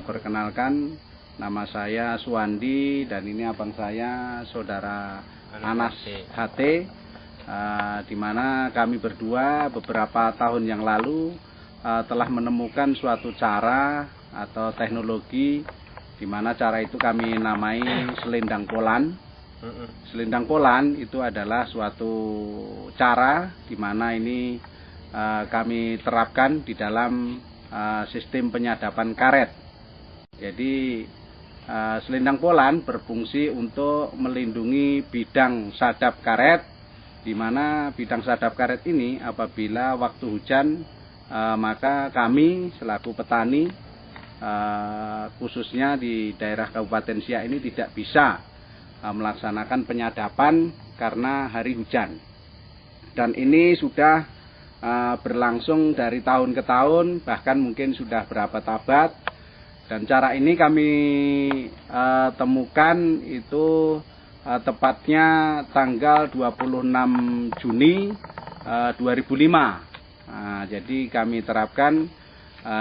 Perkenalkan, nama saya Suwandi dan ini abang saya, saudara Anas HT, di mana kami berdua beberapa tahun yang lalu telah menemukan suatu cara atau teknologi di mana cara itu kami namai selendang polan. Selendang polan itu adalah suatu cara di mana ini kami terapkan di dalam sistem penyadapan karet. Jadi selendang polan berfungsi untuk melindungi bidang sadap karet, di mana bidang sadap karet ini apabila waktu hujan maka kami selaku petani khususnya di daerah Kabupaten Siak ini tidak bisa melaksanakan penyadapan karena hari hujan. Dan ini sudah berlangsung dari tahun ke tahun, bahkan mungkin sudah berapa abad. Dan cara ini kami temukan itu tepatnya tanggal 26 Juni 2005. Jadi kami terapkan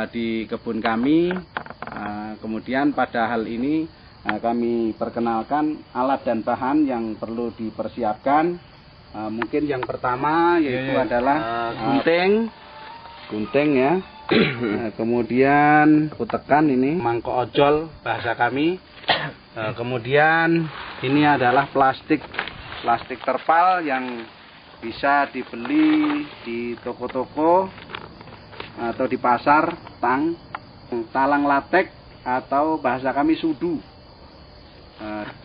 di kebun kami. Kemudian pada hal ini kami perkenalkan alat dan bahan yang perlu dipersiapkan. Mungkin yang pertama yaitu adalah gunting ya. Kemudian aku tekan ini mangkok ojol bahasa kami. Kemudian ini adalah plastik terpal yang bisa dibeli di toko-toko atau di pasar. Talang latek atau bahasa kami sudu.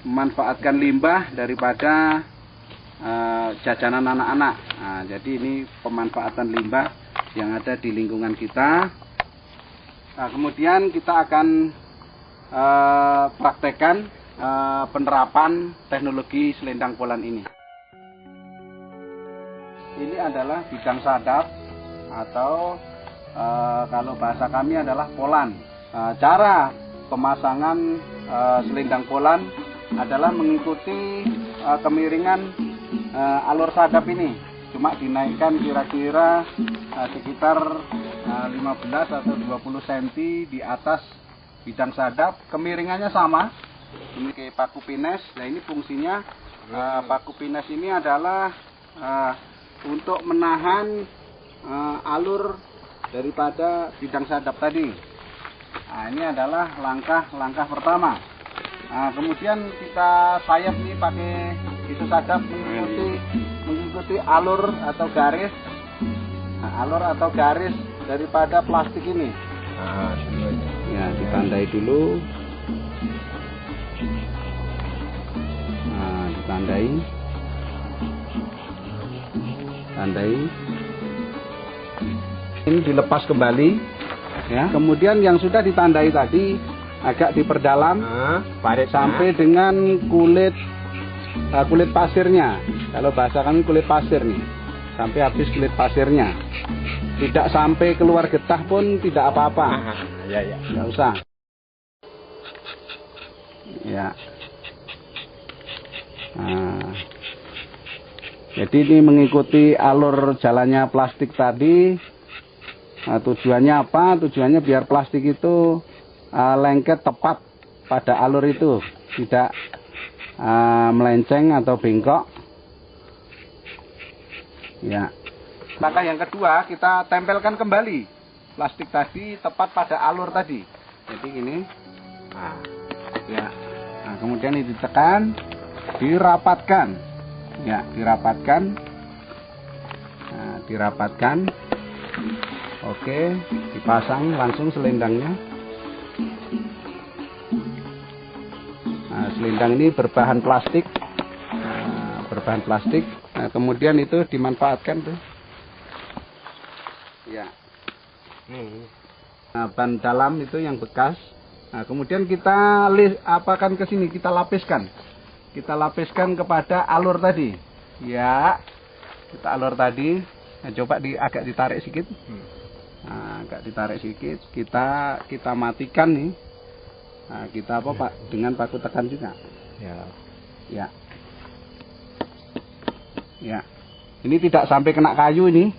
Memanfaatkan limbah daripada jajanan anak-anak. Jadi ini pemanfaatan limbah yang ada di lingkungan kita. Kemudian kita akan praktekkan penerapan teknologi selendang polan ini. Ini adalah bidang sadap atau kalau bahasa kami adalah polan. Cara pemasangan selendang polan adalah mengikuti kemiringan alur sadap ini. Cuma dinaikkan kira-kira sekitar 15 atau 20 cm di atas bidang sadap. Kemiringannya sama. Ini kayak paku pines. Nah ini fungsinya paku pines ini adalah untuk menahan alur daripada bidang sadap tadi. Nah ini adalah langkah pertama. Nah, kemudian kita sayap nih pakai itu sadap mengikuti alur atau garis, alur atau garis daripada plastik ini. Ya, ditandai dulu. Nah, ditandai. Ini dilepas kembali. Ya, kemudian yang sudah ditandai tadi agak diperdalam sampai dengan kulit pasirnya. Kalau bahasa kami kulit pasir nih, sampai habis kulit pasirnya. Tidak sampai keluar getah pun tidak apa-apa. Nggak usah. Ya. Nah. Jadi ini mengikuti alur jalannya plastik tadi. Nah, tujuannya apa? Tujuannya biar plastik itu lengket tepat pada alur itu, tidak melenceng atau bengkok. Ya. Langkah yang kedua, kita tempelkan kembali plastik tadi tepat pada alur tadi. Jadi gini. Nah, ya. Nah, kemudian ini ditekan, dirapatkan. Ya, dirapatkan. Nah, dirapatkan. Oke, dipasang langsung selendangnya. Nah, selendang ini berbahan plastik. Nah, kemudian itu dimanfaatkan tuh. Ya. Nah, ban dalam itu yang bekas. Nah, kemudian kita apakan ke sini, kita lapiskan. kita lapiskan kepada alur tadi. Ya, kita alur tadi. Nah, coba agak ditarik sedikit. Nah, agak ditarik sedikit. Kita matikan nih. Nah, kita apa Pak? Dengan paku tekan juga. Ya. Ya. Ya. Ini tidak sampai kena kayu ini.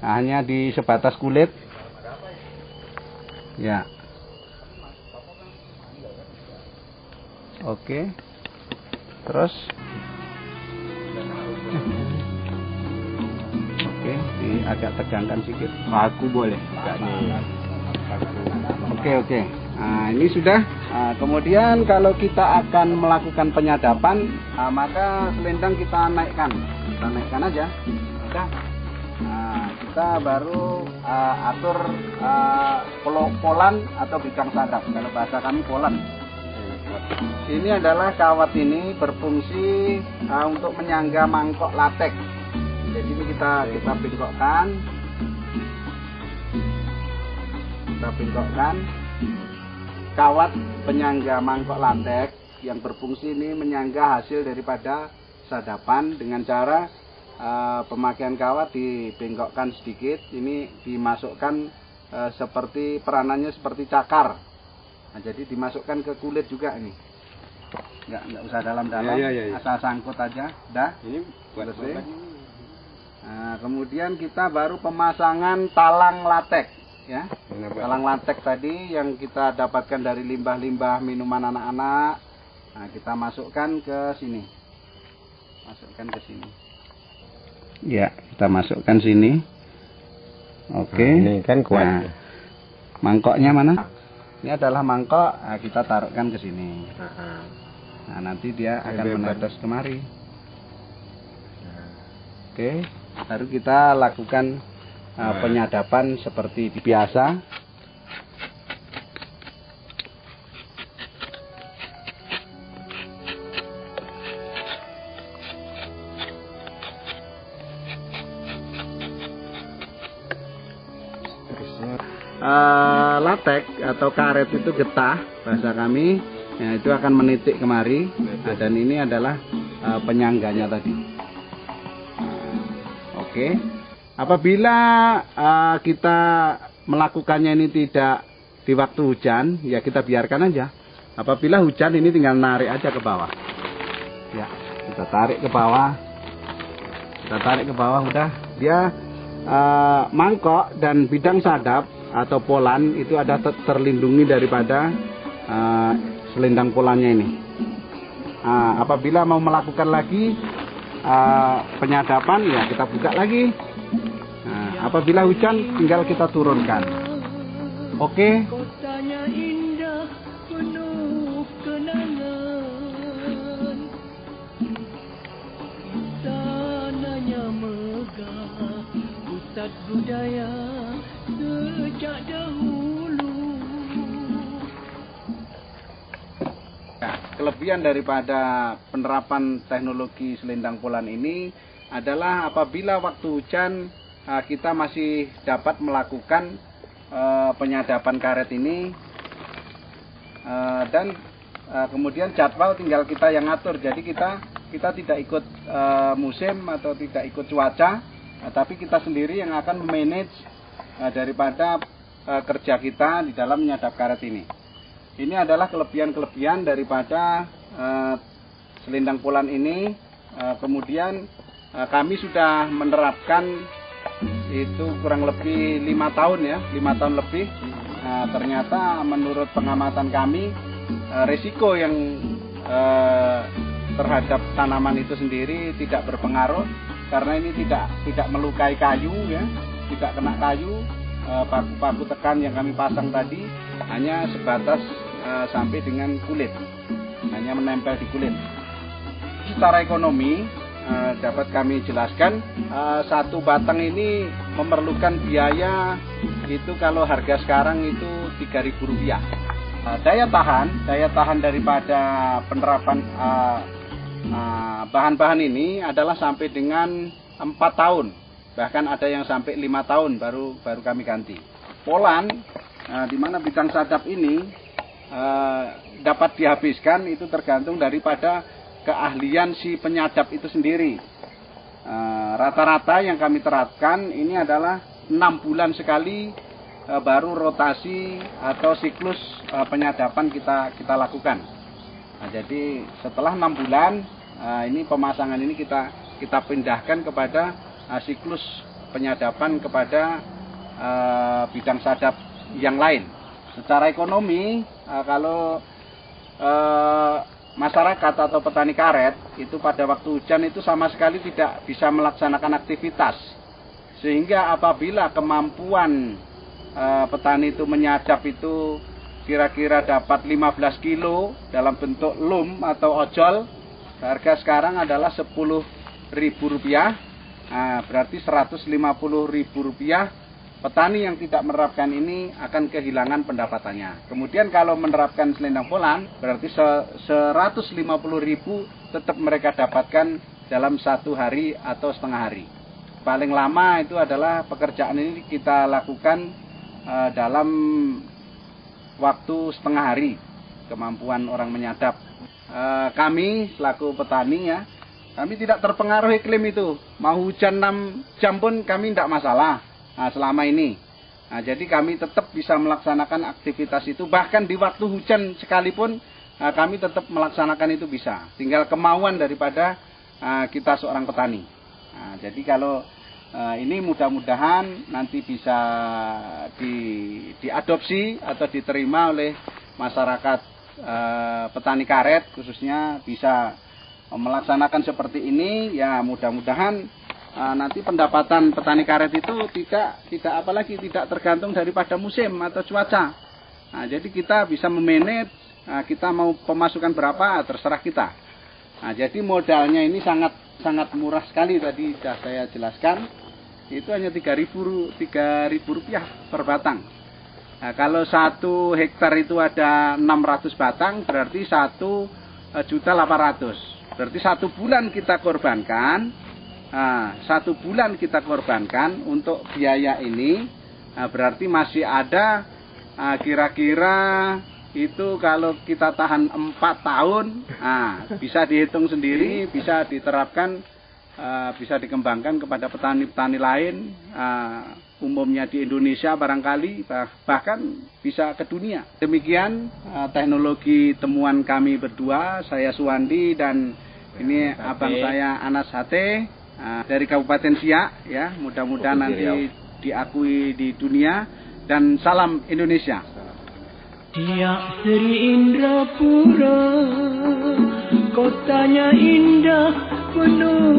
Nah, hanya di sebatas kulit. Ya. Oke. Terus. Oke, agak tegangkan sedikit. Paku boleh. Oke. Nah, ini sudah. Nah, kemudian kalau kita akan melakukan penyadapan, maka selendang kita naikkan. Kita naikkan aja. Udah. Nah, kita baru atur polan atau bidang sadap. Kalau bahasa kami polan. Ini adalah kawat ini berfungsi untuk menyangga mangkok latek. Jadi ini kita bengkokkan. Kita bengkokkan kawat penyangga mangkok latek yang berfungsi ini menyangga hasil daripada sadapan dengan cara pemakaian kawat dibengkokkan sedikit. Ini dimasukkan seperti peranannya seperti cakar. Nah, jadi dimasukkan ke kulit juga ini. Enggak usah dalam-dalam, ya. Asal sangkut aja. Dah. Ini selesai. Nah, kemudian kita baru pemasangan talang latek, ya. Talang latek tadi yang kita dapatkan dari limbah-limbah minuman anak-anak. Nah, kita masukkan ke sini. Masukkan ke sini. Ya, kita masukkan sini. Oke. Nah, ini kan kuat. Nah, mangkoknya mana? Ini adalah mangkok, nah, kita taruhkan ke sini. Nah, nanti dia akan menetes kemari. Oke, baru kita lakukan penyadapan seperti biasa. Latek atau karet itu getah bahasa kami, ya, itu akan menitik kemari. Nah, dan ini adalah penyangganya tadi. Oke. Apabila kita melakukannya ini tidak di waktu hujan, ya kita biarkan aja. Apabila hujan ini tinggal narik aja ke bawah. Ya, kita tarik ke bawah. Kita tarik ke bawah, udah. Dia mangkok dan bidang sadap atau polan itu ada terlindungi daripada selendang polannya ini. Apabila mau melakukan lagi penyadapan, ya kita buka lagi. Apabila hujan tinggal kita turunkan. Oke. Kotanya indah penuh kenangan, istananya megah, pusat budaya sejak dahulu. Nah, kelebihan daripada penerapan teknologi selendang polan ini adalah apabila waktu hujan kita masih dapat melakukan penyadapan karet ini, dan kemudian jadwal tinggal kita yang ngatur. Jadi kita tidak ikut musim atau tidak ikut cuaca, tapi kita sendiri yang akan memanage daripada kerja kita di dalam menyadap karet ini. Ini adalah kelebihan-kelebihan daripada selendang polan ini. Kemudian kami sudah menerapkan itu kurang lebih 5 tahun ya, 5 tahun lebih. Ternyata menurut pengamatan kami resiko yang terhadap tanaman itu sendiri tidak berpengaruh, karena ini tidak melukai kayu ya, tidak kena kayu. Paku-paku tekan yang kami pasang tadi hanya sebatas sampai dengan kulit, hanya menempel di kulit. Secara ekonomi dapat kami jelaskan, satu batang ini memerlukan biaya itu kalau harga sekarang itu Rp3.000. Daya tahan daripada penerapan bahan-bahan ini adalah sampai dengan 4 tahun. Bahkan ada yang sampai 5 tahun baru kami ganti. Polan di mana bidang sadap ini dapat dihabiskan itu tergantung daripada keahlian si penyadap itu sendiri. Rata-rata yang kami terapkan ini adalah 6 bulan sekali baru rotasi atau siklus penyadapan kita lakukan. Nah, jadi setelah 6 bulan ini pemasangan ini kita pindahkan kepada siklus penyadapan kepada bidang sadap yang lain. Secara ekonomi kalau masyarakat atau petani karet itu pada waktu hujan itu sama sekali tidak bisa melaksanakan aktivitas, sehingga apabila kemampuan petani itu menyadap itu kira-kira dapat 15 kilo dalam bentuk lum atau ojol, harga sekarang adalah Rp10.000, berarti Rp150.000. Petani yang tidak menerapkan ini akan kehilangan pendapatannya. Kemudian kalau menerapkan selendang polan, berarti 150.000 tetap mereka dapatkan dalam 1 hari atau setengah hari. Paling lama itu adalah pekerjaan ini kita lakukan dalam waktu setengah hari, kemampuan orang menyadap. Kami selaku petani ya, kami tidak terpengaruh iklim itu. Mau hujan 6 jam pun kami tidak masalah. Selama ini. Jadi kami tetap bisa melaksanakan aktivitas itu, bahkan di waktu hujan sekalipun kami tetap melaksanakan itu bisa. Tinggal kemauan daripada kita seorang petani. Jadi kalau ini mudah-mudahan nanti bisa diadopsi atau diterima oleh masyarakat petani karet khususnya, bisa melaksanakan seperti ini. Ya mudah-mudahan nanti pendapatan petani karet itu tidak tergantung daripada musim atau cuaca. Jadi kita bisa memanage, kita mau pemasukan berapa terserah kita. Jadi modalnya ini sangat murah sekali, tadi sudah saya jelaskan. Itu hanya Rp3.000 per batang. Kalau 1 hektar itu ada 600 batang, berarti 1.800.000. Berarti 1 bulan kita korbankan. 1 bulan kita korbankan untuk biaya ini, berarti masih ada kira-kira itu kalau kita tahan 4 tahun, bisa dihitung sendiri, bisa diterapkan, bisa dikembangkan kepada petani-petani lain, umumnya di Indonesia barangkali, bahkan bisa ke dunia. Demikian teknologi temuan kami berdua, saya Suwandi dan ini abang saya Anas Hate. Dari Kabupaten Siak ya, mudah-mudahan nanti diakui di dunia, dan salam Indonesia. Siak Sri Indrapura, kotanya indah penuh